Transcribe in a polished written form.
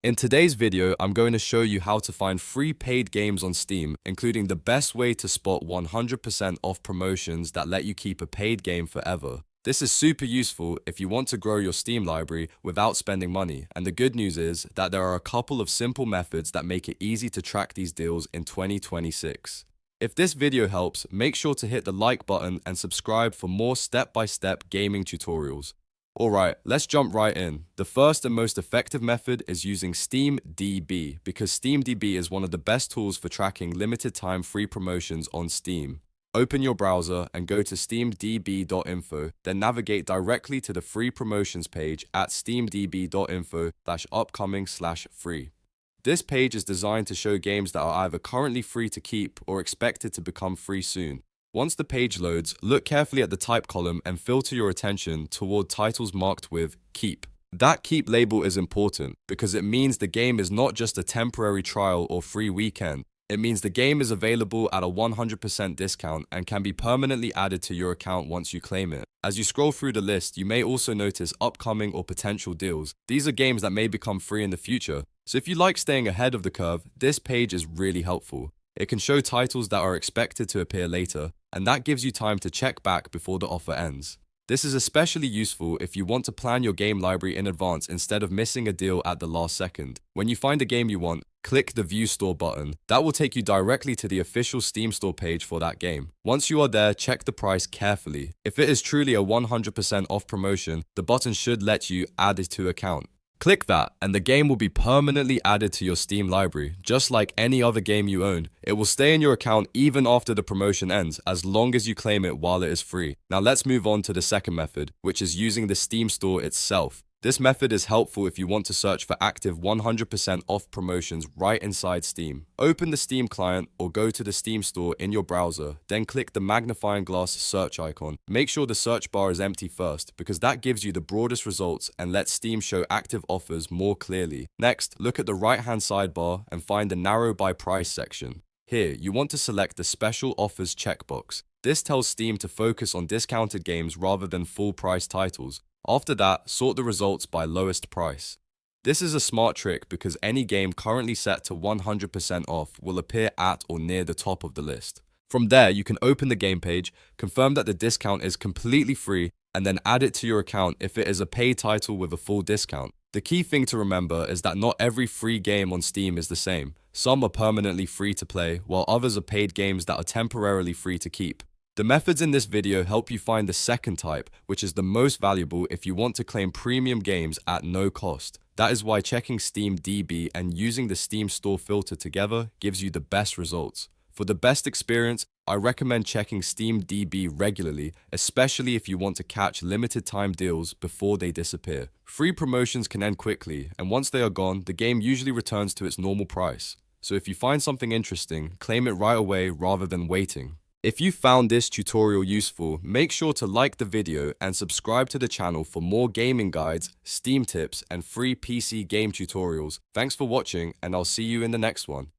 In today's video, I'm going to show you how to find free paid games on Steam, including the best way to spot 100% off promotions that let you keep a paid game forever. This is super useful if you want to grow your Steam library without spending money, and the good news is that there are a couple of simple methods that make it easy to track these deals in 2026. If this video helps, make sure to hit the like button and subscribe for more step-by-step gaming tutorials. Alright, let's jump right in. The first and most effective method is using SteamDB, because SteamDB is one of the best tools for tracking limited time free promotions on Steam. Open your browser and go to steamdb.info, then navigate directly to the free promotions page at steamdb.info/upcoming/free. This page is designed to show games that are either currently free to keep or expected to become free soon. Once the page loads, look carefully at the type column and filter your attention toward titles marked with Keep. That Keep label is important because it means the game is not just a temporary trial or free weekend. It means the game is available at a 100% discount and can be permanently added to your account once you claim it. As you scroll through the list, you may also notice upcoming or potential deals. These are games that may become free in the future. So if you like staying ahead of the curve, this page is really helpful. It can show titles that are expected to appear later, and that gives you time to check back before the offer ends. This is especially useful if you want to plan your game library in advance instead of missing a deal at the last second. When you find a game you want, click the View Store button. That will take you directly to the official Steam Store page for that game. Once you are there, check the price carefully. If it is truly a 100% off promotion, the button should let you add it to account. Click that, and the game will be permanently added to your Steam library. Just like any other game you own, it will stay in your account even after the promotion ends, as long as you claim it while it is free. Now let's move on to the second method, which is using the Steam Store itself. This method is helpful if you want to search for active 100% off promotions right inside Steam. Open the Steam client or go to the Steam Store in your browser, then click the magnifying glass search icon. Make sure the search bar is empty first, because that gives you the broadest results and lets Steam show active offers more clearly. Next, look at the right-hand sidebar and find the Narrow by Price section. Here, you want to select the Special Offers checkbox. This tells Steam to focus on discounted games rather than full-price titles. After that, sort the results by lowest price. This is a smart trick because any game currently set to 100% off will appear at or near the top of the list. From there, you can open the game page, confirm that the discount is completely free, and then add it to your account if it is a paid title with a full discount. The key thing to remember is that not every free game on Steam is the same. Some are permanently free to play, while others are paid games that are temporarily free to keep. The methods in this video help you find the second type, which is the most valuable if you want to claim premium games at no cost. That is why checking SteamDB and using the Steam Store filter together gives you the best results. For the best experience, I recommend checking SteamDB regularly, especially if you want to catch limited time deals before they disappear. Free promotions can end quickly, and once they are gone, the game usually returns to its normal price. So if you find something interesting, claim it right away rather than waiting. If you found this tutorial useful, make sure to like the video and subscribe to the channel for more gaming guides, Steam tips, and free PC game tutorials. Thanks for watching, and I'll see you in the next one.